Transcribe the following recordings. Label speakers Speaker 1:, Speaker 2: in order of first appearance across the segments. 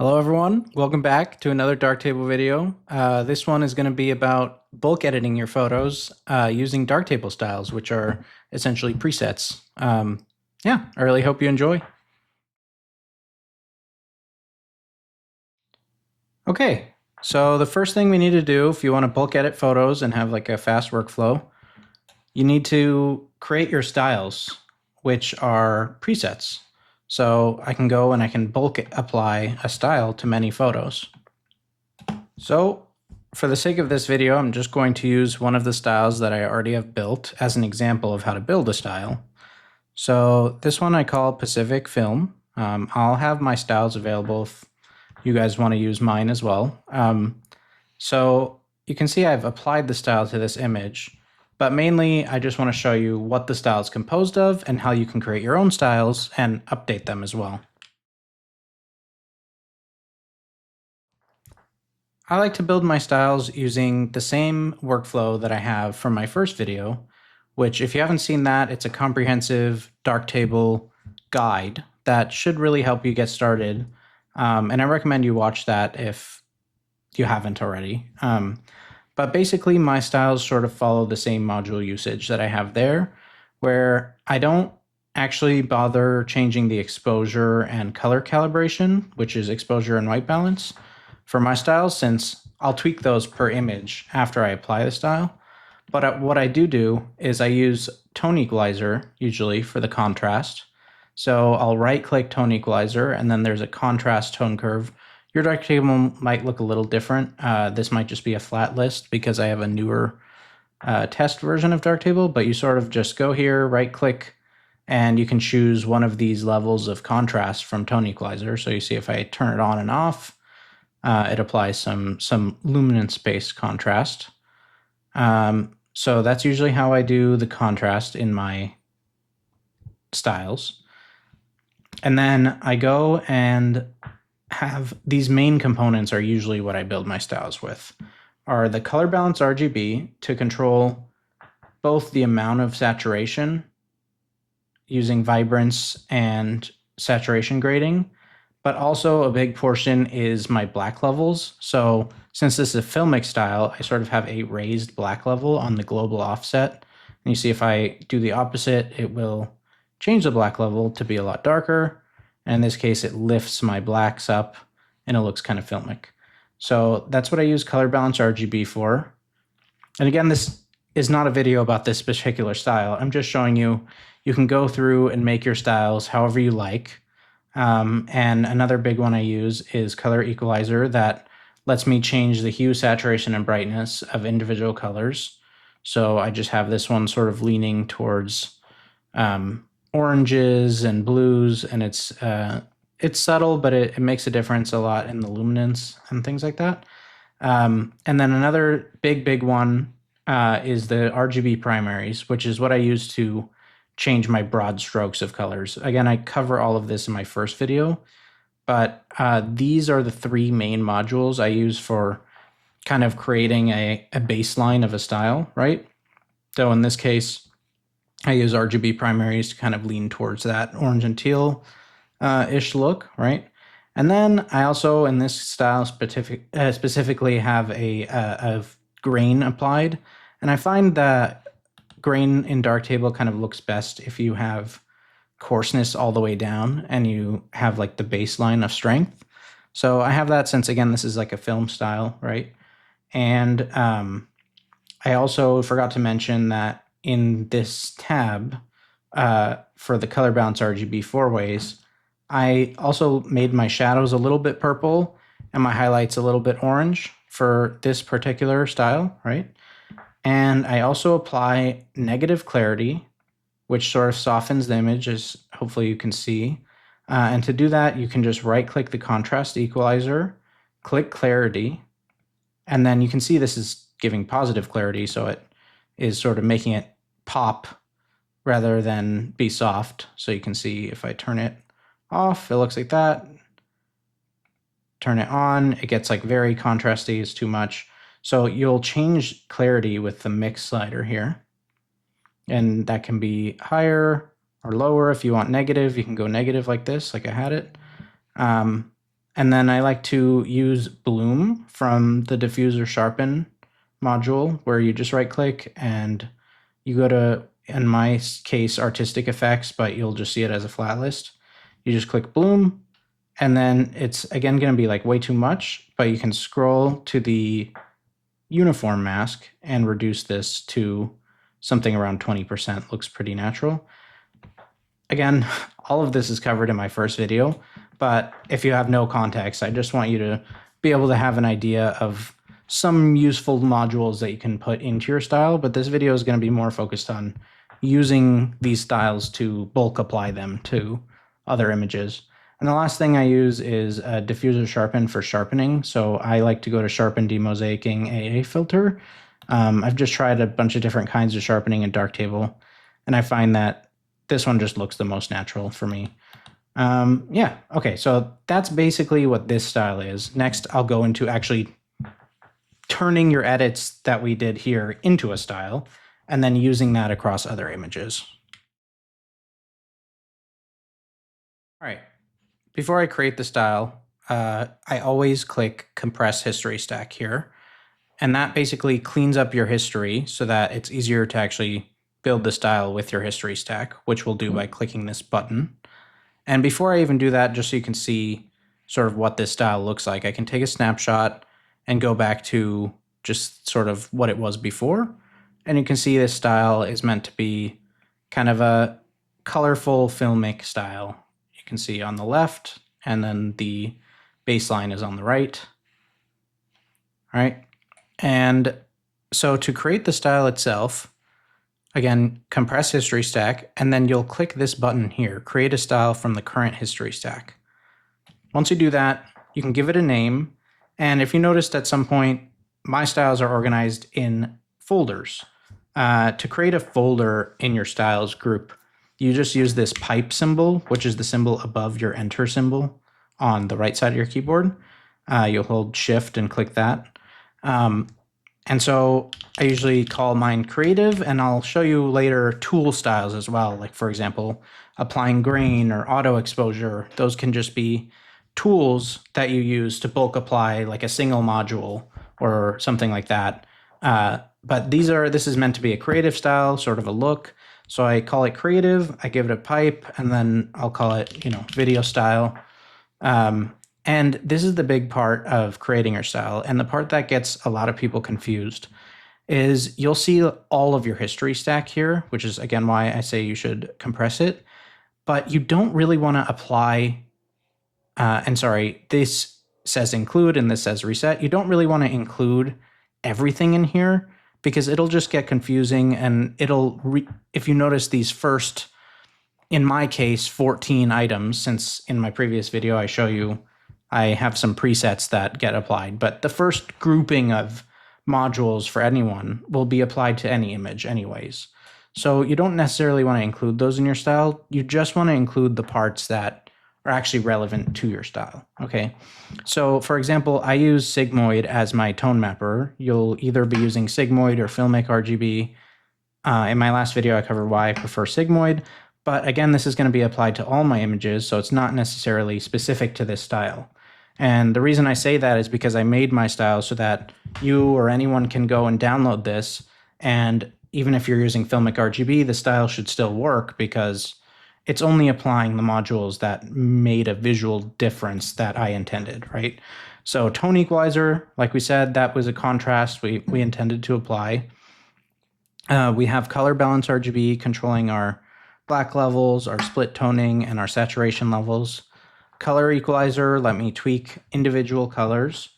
Speaker 1: Hello everyone, welcome back to another Darktable video. This one is going to be about bulk editing your photos using Darktable styles, which are essentially presets. Yeah, I really hope you enjoy. Okay, so the first thing we need to do if you want to bulk edit photos and have like a fast workflow, you need to create your styles, which are presets. So I can go and I can bulk apply a style to many photos. So for the sake of this video, I'm just going to use one of the styles that I already have built as an example of how to build a style. So this one I call Pacific Film. I'll have my styles available if you guys want to use mine as well. So you can see I've applied the style to this image, but mainly I just want to show you what the style is composed of and how you can create your own styles and update them as well. I like to build my styles using the same workflow that I have from my first video, which if you haven't seen that, it's a comprehensive Darktable guide that should really help you get started. And I recommend you watch that if you haven't already. But basically my styles sort of follow the same module usage that I have there, where I don't actually bother changing the exposure and color calibration, which is exposure and white balance for my styles, since I'll tweak those per image after I apply the style. But what I do is I use tone equalizer usually for the contrast. So I'll right click tone equalizer and then there's a contrast tone curve. Your darktable might look a little different. This might just be a flat list because I have a newer test version of Darktable, but you sort of just go here, right click, and you can choose one of these levels of contrast from tone equalizer. So you see if I turn it on and off, it applies some luminance-based contrast. So that's usually how I do the contrast in my styles. And then I go and have these main components are usually what I build my styles with, are the color balance RGB to control both the amount of saturation using vibrance and saturation grading, but also a big portion is my black levels. So since this is a filmic style, I sort of have a raised black level on the global offset. And you see if I do the opposite, it will change the black level to be a lot darker. And in this case, it lifts my blacks up and it looks kind of filmic. So that's what I use color balance RGB for. And again, this is not a video about this particular style. I'm just showing you, you can go through and make your styles however you like. And another big one I use is color equalizer that lets me change the hue, saturation, and brightness of individual colors. So I just have this one sort of leaning towards oranges and blues, and it's subtle, but it makes a difference a lot in the luminance and things like that. And then another big one is the RGB primaries, which is what I use to change my broad strokes of colors. Again, I cover all of this in my first video, but these are the three main modules I use for kind of creating a baseline of a style, right? So in this case, I use RGB primaries to kind of lean towards that orange and teal ish look, right? And then I also, in this style specifically, have a grain applied. And I find that grain in Darktable kind of looks best if you have coarseness all the way down and you have like the baseline of strength. So I have that since, again, this is like a film style, right? And I also forgot to mention that in this tab for the color balance RGB four ways, I also made my shadows a little bit purple and my highlights a little bit orange for this particular style, right? And I also apply negative clarity, which sort of softens the image, as hopefully you can see. And to do that, you can just right-click the contrast equalizer, click clarity, and then you can see this is giving positive clarity, so it is sort of making it pop rather than be soft. So you can see if I turn it off, it looks like that. Turn it on, it gets like very contrasty, it's too much. So you'll change clarity with the mix slider here. And that can be higher or lower. If you want negative, you can go negative like this, like I had it. And then I like to use bloom from the diffuser sharpen module, where you just right click and you go to, in my case, artistic effects, but you'll just see it as a flat list. You just click bloom, and then it's again going to be like way too much, but you can scroll to the uniform mask and reduce this to something around 20%. Looks pretty natural. Again, all of this is covered in my first video, but if you have no context, I just want you to be able to have an idea of some useful modules that you can put into your style, but this video is going to be more focused on using these styles to bulk apply them to other images. And the last thing I use is a diffuser sharpen for sharpening. So I like to go to sharpen demosaicing AA filter. I've just tried a bunch of different kinds of sharpening in darktable, and I find that this one just looks the most natural for me. Yeah, okay, so that's basically what this style is. Next, I'll go into actually turning your edits that we did here into a style, and then using that across other images. All right, before I create the style, I always click Compress History Stack here, and that basically cleans up your history so that it's easier to actually build the style with your history stack, which we'll do by clicking this button. And before I even do that, just so you can see sort of what this style looks like, I can take a snapshot and go back to just sort of what it was before. And you can see this style is meant to be kind of a colorful filmic style. You can see on the left, and then the baseline is on the right. All right. And so to create the style itself, again, compress history stack, and then you'll click this button here, create a style from the current history stack. Once you do that, you can give it a name. And if you noticed at some point, my styles are organized in folders. To create a folder in your styles group, you just use this pipe symbol, which is the symbol above your enter symbol on the right side of your keyboard. You'll hold shift and click that. And so I usually call mine creative, and I'll show you later tool styles as well. Like for example, applying grain or auto exposure. Those can just be tools that you use to bulk apply like a single module or something like that. But this is meant to be a creative style, sort of a look. So I call it creative, I give it a pipe, and then I'll call it, video style. And this is the big part of creating your style. And the part that gets a lot of people confused is you'll see all of your history stack here, which is again why I say you should compress it. But you don't really want to apply, this says include and this says reset. You don't really want to include everything in here because it'll just get confusing, and if you notice these first, in my case, 14 items, since in my previous video I show you I have some presets that get applied, but the first grouping of modules for anyone will be applied to any image anyways. So you don't necessarily want to include those in your style. You just want to include the parts that are actually relevant to your style. Okay. So for example, I use Sigmoid as my tone mapper. You'll either be using Sigmoid or Filmic RGB. In my last video, I covered why I prefer Sigmoid. But again, this is going to be applied to all my images, so it's not necessarily specific to this style. And the reason I say that is because I made my style so that you or anyone can go and download this. And even if you're using Filmic RGB, the style should still work because it's only applying the modules that made a visual difference that I intended, right? So tone equalizer, like we said, that was a contrast we intended to apply. We have color balance RGB controlling our black levels, our split toning, and our saturation levels. Color equalizer, let me tweak individual colors.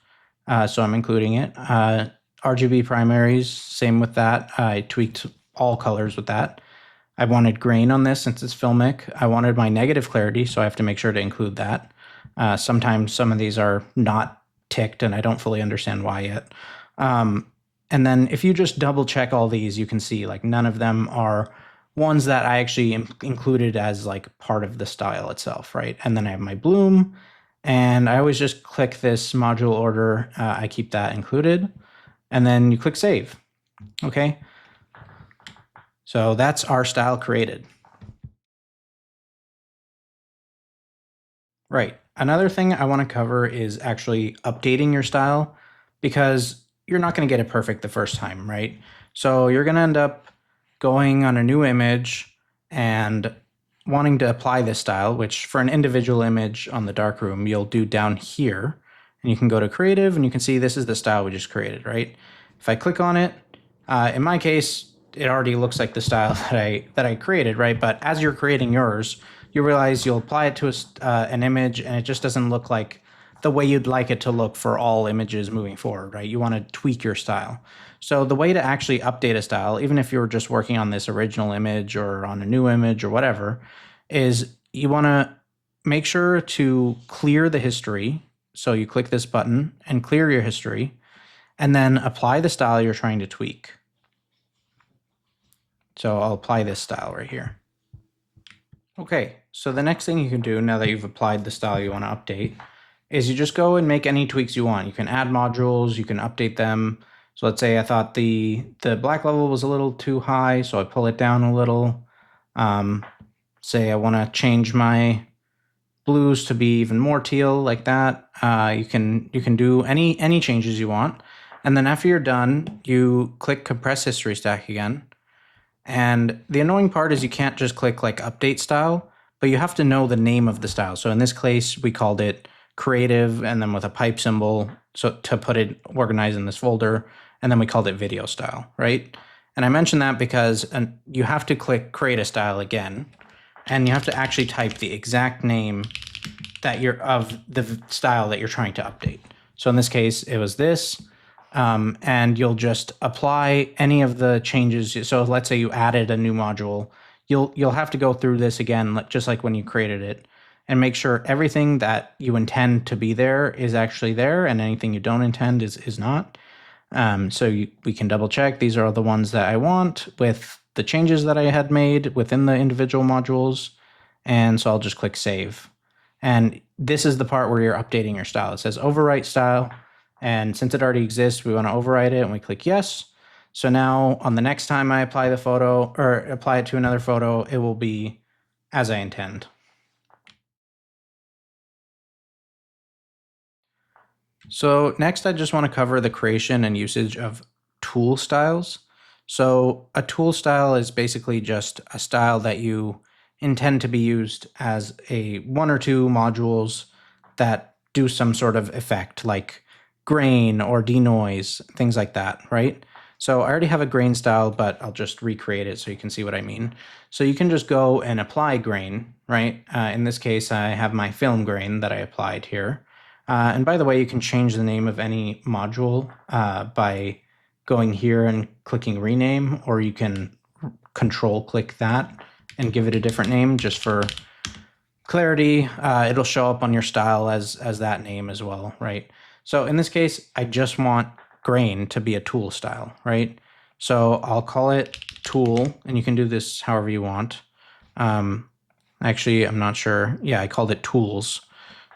Speaker 1: So I'm including it. RGB primaries, same with that. I tweaked all colors with that. I wanted grain on this since it's filmic. I wanted my negative clarity, so I have to make sure to include that. Sometimes some of these are not ticked and I don't fully understand why yet. And then if you just double check all these, you can see like none of them are ones that I actually included as like part of the style itself, right? And then I have my bloom, and I always just click this module order. I keep that included, and then you click save. Okay. So that's our style created. Right. Another thing I want to cover is actually updating your style, because you're not going to get it perfect the first time, right? So you're going to end up going on a new image and wanting to apply this style, which for an individual image on the darkroom, you'll do down here. And you can go to creative and you can see this is the style we just created, right? If I click on it, in my case, it already looks like the style that I created, right? But as you're creating yours, you realize you'll apply it to an image and it just doesn't look like the way you'd like it to look for all images moving forward, right? You want to tweak your style. So the way to actually update a style, even if you're just working on this original image or on a new image or whatever, is you want to make sure to clear the history. So you click this button and clear your history, and then apply the style you're trying to tweak. So I'll apply this style right here. Okay, so the next thing you can do now that you've applied the style you want to update is you just go and make any tweaks you want. You can add modules, you can update them. So let's say I thought the black level was a little too high, so I pull it down a little. Say I want to change my blues to be even more teal, like that. You can do any changes you want. And then after you're done, you click compress history stack again. And the annoying part is you can't just click like update style, but you have to know the name of the style. So in this case, we called it creative and then with a pipe symbol, so to put it organized in this folder, and then we called it video style, right? And I mentioned that because you have to click create a style again, and you have to actually type the exact name that you're of the style that you're trying to update. So in this case, it was this. And you'll just apply any of the changes. So let's say you added a new module, you'll have to go through this again, just like when you created it, and make sure everything that you intend to be there is actually there, and anything you don't intend is not. We can double check. These are all the ones that I want with the changes that I had made within the individual modules. And so I'll just click save. And this is the part where you're updating your style. It says overwrite style. And since it already exists, we want to override it, and we click yes. So now on the next time I apply the photo or apply it to another photo, it will be as I intend. So next, I just want to cover the creation and usage of tool styles. So a tool style is basically just a style that you intend to be used as a one or two modules that do some sort of effect, like grain or denoise, things like that, right? So I already have a grain style, but I'll just recreate it so you can see what I mean. So you can just go and apply grain, right? In this case, I have my film grain that I applied here. And by the way, you can change the name of any module by going here and clicking rename, or you can control click that and give it a different name just for clarity. It'll show up on your style as that name as well, right? So in this case, I just want grain to be a tool style, right? So I'll call it tool, and you can do this however you want. Actually, I'm not sure. Yeah, I called it tools.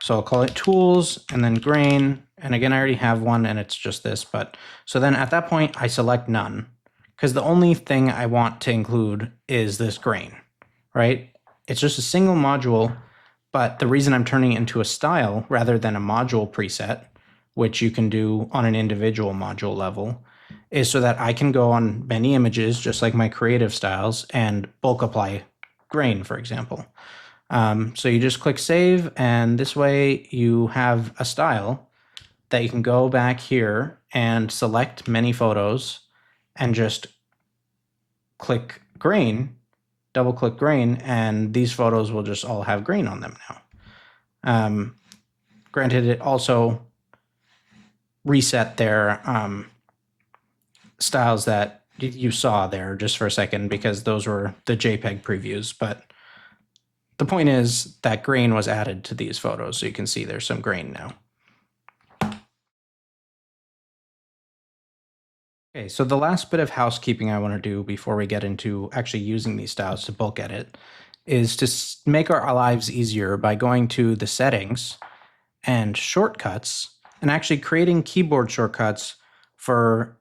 Speaker 1: So I'll call it tools and then grain. And again, I already have one and it's just this, but so then at that point I select none, because the only thing I want to include is this grain, right? It's just a single module, but the reason I'm turning it into a style rather than a module preset, which you can do on an individual module level, is so that I can go on many images, just like my creative styles, and bulk apply grain, for example. So you just click save, and this way you have a style that you can go back here and select many photos and just click grain, double click grain, and these photos will just all have grain on them now. Granted, it also reset their styles that you saw there just for a second, because those were the JPEG previews, but the point is that grain was added to these photos, so you can see there's some grain now. Okay, so the last bit of housekeeping I want to do before we get into actually using these styles to bulk edit is to make our lives easier by going to the settings and shortcuts and actually creating keyboard shortcuts for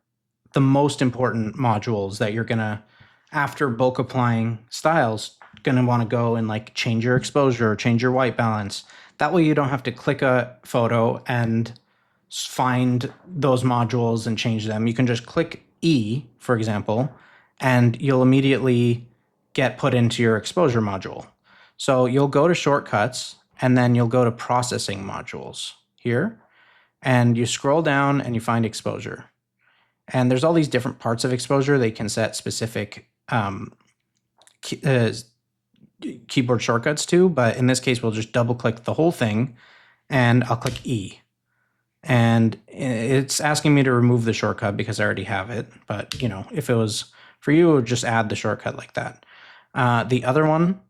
Speaker 1: the most important modules that you're gonna, after bulk applying styles, going to want to go and like change your exposure, or change your white balance. That way you don't have to click a photo and find those modules and change them. You can just click E, for example, and you'll immediately get put into your exposure module. So you'll go to shortcuts and then you'll go to processing modules here, and you scroll down and you find exposure. And there's all these different parts of exposure. They can set specific keyboard shortcuts to, but in this case, we'll just double click the whole thing and I'll click E. And it's asking me to remove the shortcut because I already have it. But you know, if it was for you, it would just add the shortcut like that. The other one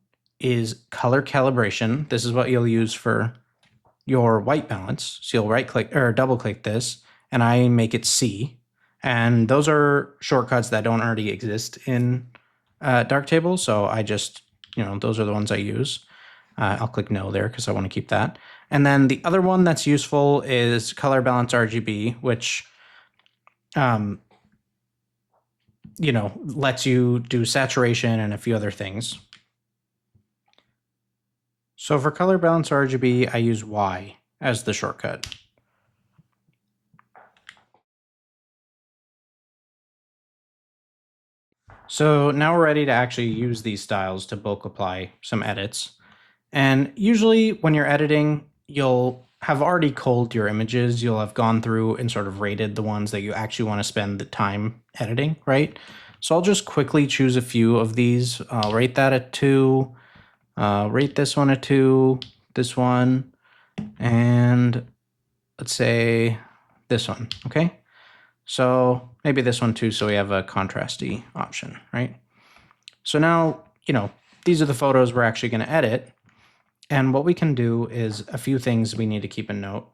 Speaker 1: is color calibration. This is what you'll use for your white balance. So you'll right click or double click this and I make it C. And those are shortcuts that don't already exist in Darktable. So I just, you know, those are the ones I use. I'll click no there because I want to keep that. And then the other one that's useful is color balance RGB, which, you know, lets you do saturation and a few other things. So for color balance RGB, I use Y as the shortcut. So now we're ready to actually use these styles to bulk apply some edits. And usually when you're editing, you'll have already culled your images. You'll have gone through and sort of rated the ones that you actually want to spend the time editing, right? So I'll just quickly choose a few of these. I'll rate that at 2, rate this one at 2, this one, and let's say this one, okay? So maybe this one too, so we have a contrasty option, right? So now, you know, these are the photos we're actually going to edit. And what we can do is a few things we need to keep in note.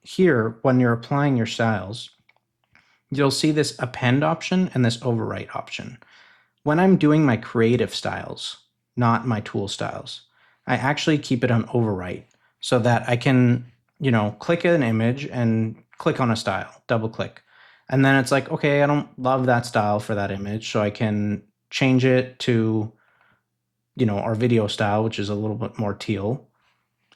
Speaker 1: Here, when you're applying your styles, you'll see this append option and this overwrite option. When I'm doing my creative styles, not my tool styles, I actually keep it on overwrite so that I can, you know, click an image and click on a style, double click. And then it's like, okay, I don't love that style for that image, so I can change it to, you know, our video style, which is a little bit more teal.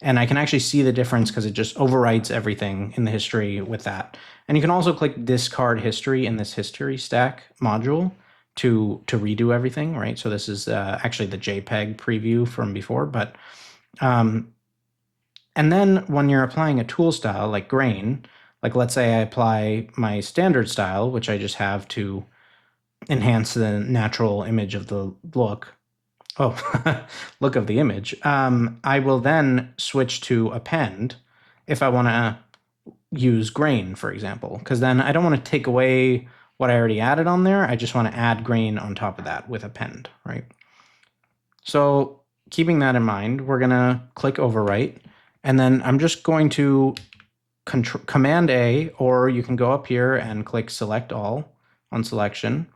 Speaker 1: And I can actually see the difference because it just overwrites everything in the history with that. And you can also click discard history in this history stack module to redo everything, right? So this is actually the JPEG preview from before, but and then when you're applying a tool style like grain, like let's say I apply my standard style, which I just have to enhance the natural image of the look. Oh, look of the image. I will then switch to append if I want to use grain, for example, because then I don't want to take away what I already added on there. I just want to add grain on top of that with append, right? So keeping that in mind, we're going to click overwrite, and then I'm just going to Command A, or you can go up here and click select all on selection.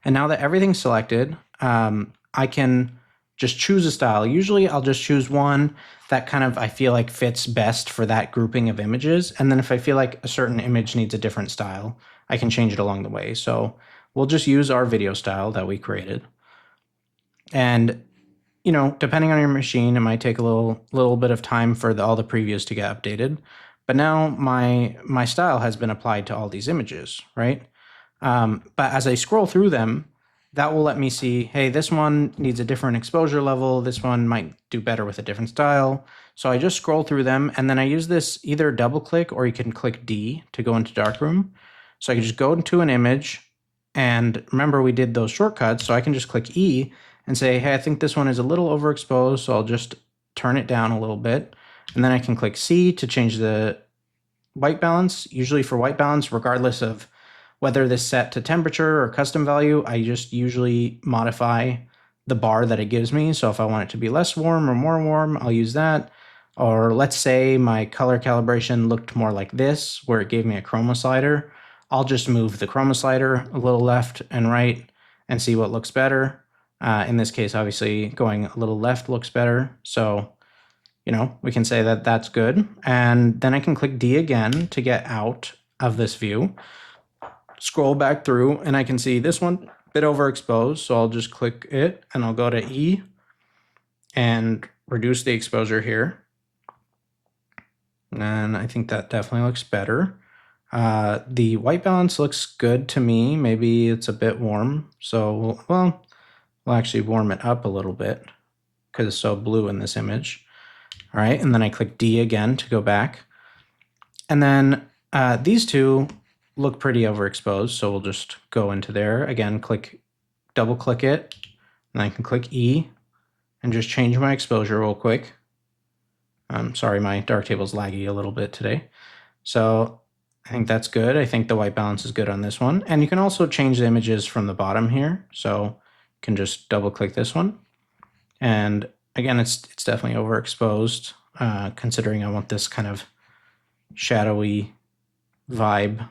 Speaker 1: And now that everything's selected, I can just choose a style. Usually I'll just choose one that kind of I feel like fits best for that grouping of images. And then if I feel like a certain image needs a different style, I can change it along the way. So we'll just use our video style that we created. And you know, depending on your machine, it might take a little bit of time for all the previews to get updated. But now my style has been applied to all these images, right? But as I scroll through them, that will let me see, hey, this one needs a different exposure level. This one might do better with a different style. So I just scroll through them, and then I use this either double click or you can click D to go into darkroom. So I can just go into an image, and remember we did those shortcuts, so I can just click E and say, hey, I think this one is a little overexposed, so I'll just turn it down a little bit. And then I can click C to change the white balance. Usually for white balance, regardless of whether this set to temperature or custom value, I just usually modify the bar that it gives me. So if I want it to be less warm or more warm, I'll use that. Or let's say my color calibration looked more like this, where it gave me a chroma slider. I'll just move the chroma slider a little left and right and see what looks better. In this case, obviously, going a little left looks better. So, you know, we can say that that's good. And then I can click D again to get out of this view. Scroll back through, and I can see this one bit overexposed, so I'll just click it and I'll go to E and reduce the exposure here. And I think that definitely looks better. The white balance looks good to me. Maybe it's a bit warm. So, well, we'll actually warm it up a little bit because it's so blue in this image. All right, and then I click D again to go back. And then these two look pretty overexposed, so we'll just go into there. Again, double click it, and I can click E and just change my exposure real quick. Sorry, my darktable's laggy a little bit today. So I think that's good. I think the white balance is good on this one. And you can also change the images from the bottom here. So you can just double click this one. And again, it's definitely overexposed, considering I want this kind of shadowy vibe.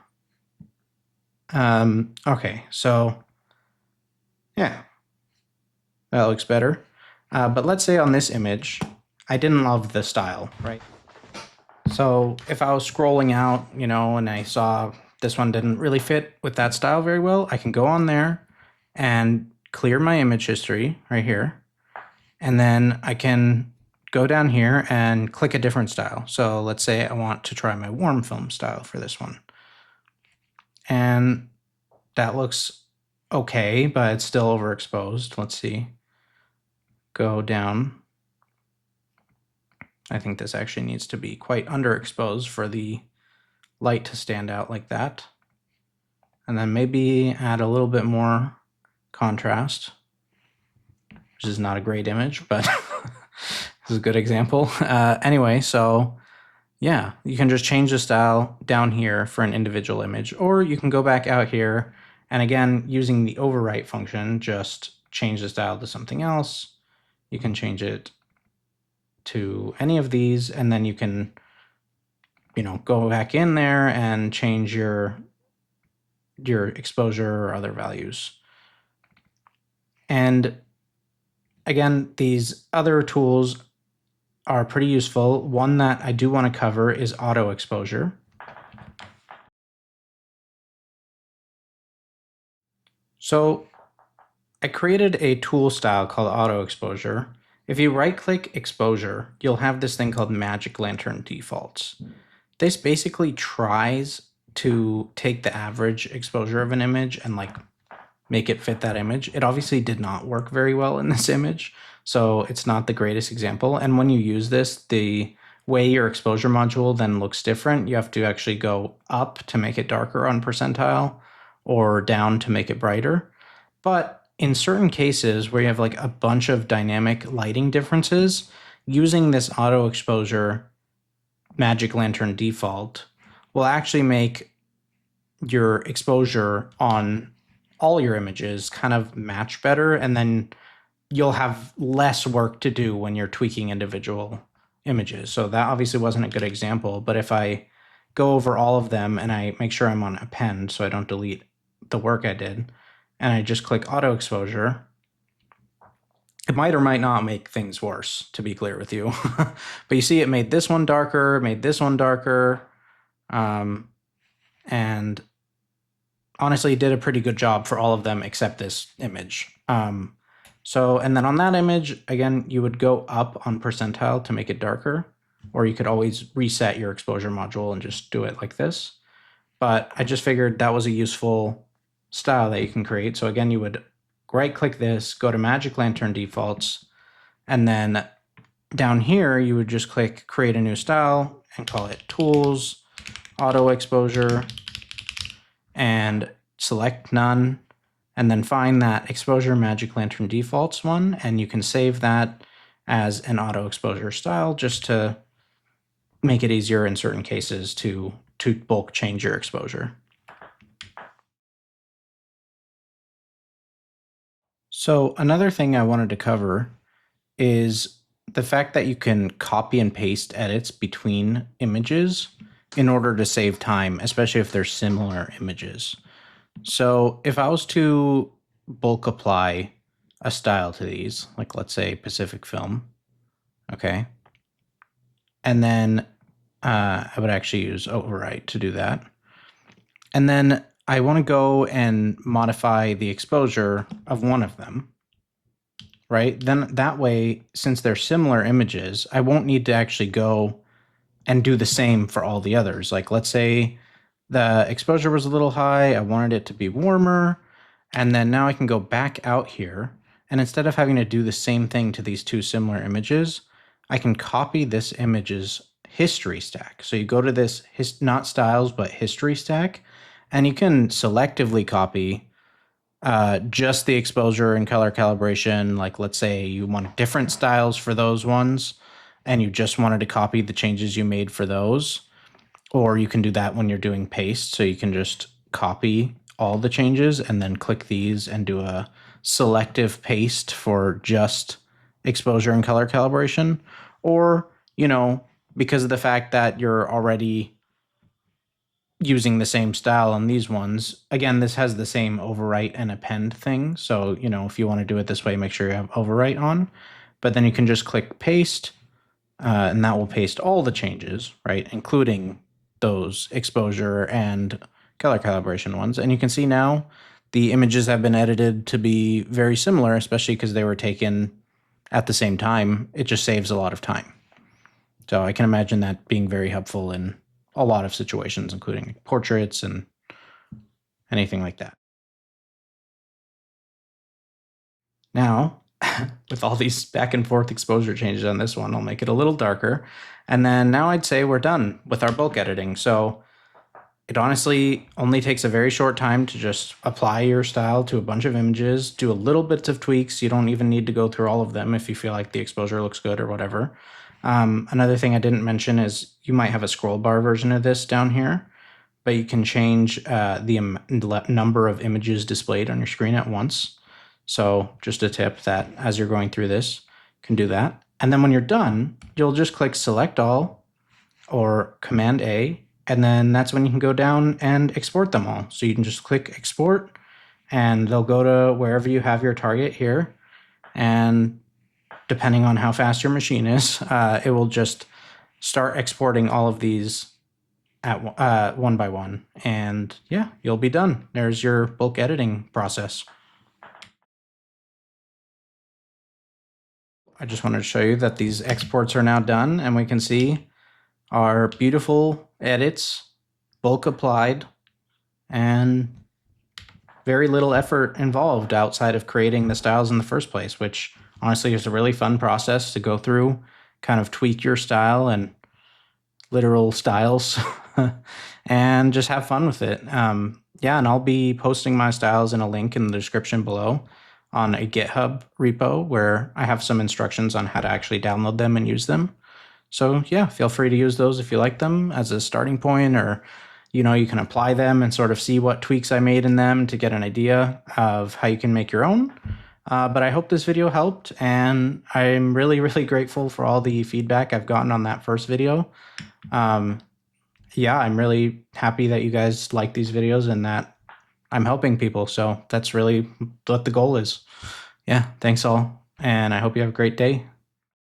Speaker 1: Okay, so yeah, that looks better. But let's say on this image, I didn't love the style, right? So if I was scrolling out, and I saw this one didn't really fit with that style very well, I can go on there and clear my image history right here. And then I can go down here and click a different style. So let's say I want to try my warm film style for this one. And that looks okay, but it's still overexposed. Let's see. Go down. I think this actually needs to be quite underexposed for the light to stand out like that. And then maybe add a little bit more contrast, which is not a great image, but this is a good example. Anyway, so yeah, you can just change the style down here for an individual image, or you can go back out here and again, using the overwrite function, just change the style to something else. You can change it to any of these, and then you can, go back in there and change your exposure or other values. And again, these other tools are pretty useful. One that I do want to cover is auto exposure. So I created a tool style called auto exposure. If you right click exposure, you'll have this thing called magic lantern defaults. This basically tries to take the average exposure of an image and make it fit that image. It obviously did not work very well in this image, so it's not the greatest example. And when you use this, the way your exposure module then looks different. You have to actually go up to make it darker on percentile or down to make it brighter. But in certain cases where you have a bunch of dynamic lighting differences, using this auto exposure magic lantern default will actually make your exposure on all your images kind of match better, and then you'll have less work to do when you're tweaking individual images. So that obviously wasn't a good example, but if I go over all of them and I make sure I'm on append so I don't delete the work I did, and I just click auto exposure, it might or might not make things worse, to be clear with you. But you see it made this one darker, made this one darker, and honestly did a pretty good job for all of them except this image. And then on that image, again, you would go up on percentile to make it darker, or you could always reset your exposure module and just do it like this. But I just figured that was a useful style that you can create. So again, you would right click this, go to Magic Lantern defaults, and then down here, you would just click create a new style and call it tools, auto exposure, and select none, and then find that exposure Magic Lantern defaults one, and you can save that as an auto exposure style just to make it easier in certain cases to bulk change your exposure. So another thing I wanted to cover is the fact that you can copy and paste edits between images in order to save time, especially if they're similar images. So if I was to bulk apply a style to these, like let's say Pacific Film, okay, and then I would actually use overwrite to do that. And then I want to go and modify the exposure of one of them, right? Then that way, since they're similar images, I won't need to actually go and do the same for all the others. Like, let's say the exposure was a little high, I wanted it to be warmer, and then now I can go back out here, and instead of having to do the same thing to these two similar images, I can copy this image's history stack. So you go to this, not styles, but history stack, and you can selectively copy just the exposure and color calibration. Like, let's say you want different styles for those ones and you just wanted to copy the changes you made for those. Or you can do that when you're doing paste. So you can just copy all the changes and then click these and do a selective paste for just exposure and color calibration. Or, because of the fact that you're already using the same style on these ones. Again, this has the same overwrite and append thing. So, if you want to do it this way, make sure you have overwrite on. But then you can just click paste, and that will paste all the changes, right? Including those exposure and color calibration ones. And you can see now the images have been edited to be very similar, especially because they were taken at the same time. It just saves a lot of time. So I can imagine that being very helpful in a lot of situations, including portraits and anything like that. Now, with all these back and forth exposure changes on this one, I'll make it a little darker. And then now I'd say we're done with our bulk editing. So it honestly only takes a very short time to just apply your style to a bunch of images, do a little bits of tweaks. You don't even need to go through all of them if you feel like the exposure looks good or whatever. Another thing I didn't mention is you might have a scroll bar version of this down here, but you can change the number of images displayed on your screen at once. So just a tip that as you're going through this, you can do that. And then when you're done, you'll just click Select All or Command A, and then that's when you can go down and export them all. So you can just click Export, and they'll go to wherever you have your target here. And depending on how fast your machine is, it will just start exporting all of these at one by one. And yeah, you'll be done. There's your bulk editing process. I just wanted to show you that these exports are now done, and we can see our beautiful edits, bulk applied, and very little effort involved outside of creating the styles in the first place, which honestly is a really fun process to go through, kind of tweak your style and literal styles and just have fun with it. Yeah, and I'll be posting my styles in a link in the description below on a GitHub repo where I have some instructions on how to actually download them and use them. So yeah, feel free to use those if you like them as a starting point, or you can apply them and sort of see what tweaks I made in them to get an idea of how you can make your own. But I hope this video helped, and I'm really, really grateful for all the feedback I've gotten on that first video. Yeah, I'm really happy that you guys like these videos and that I'm helping people. So that's really what the goal is. Yeah, thanks all, and I hope you have a great day.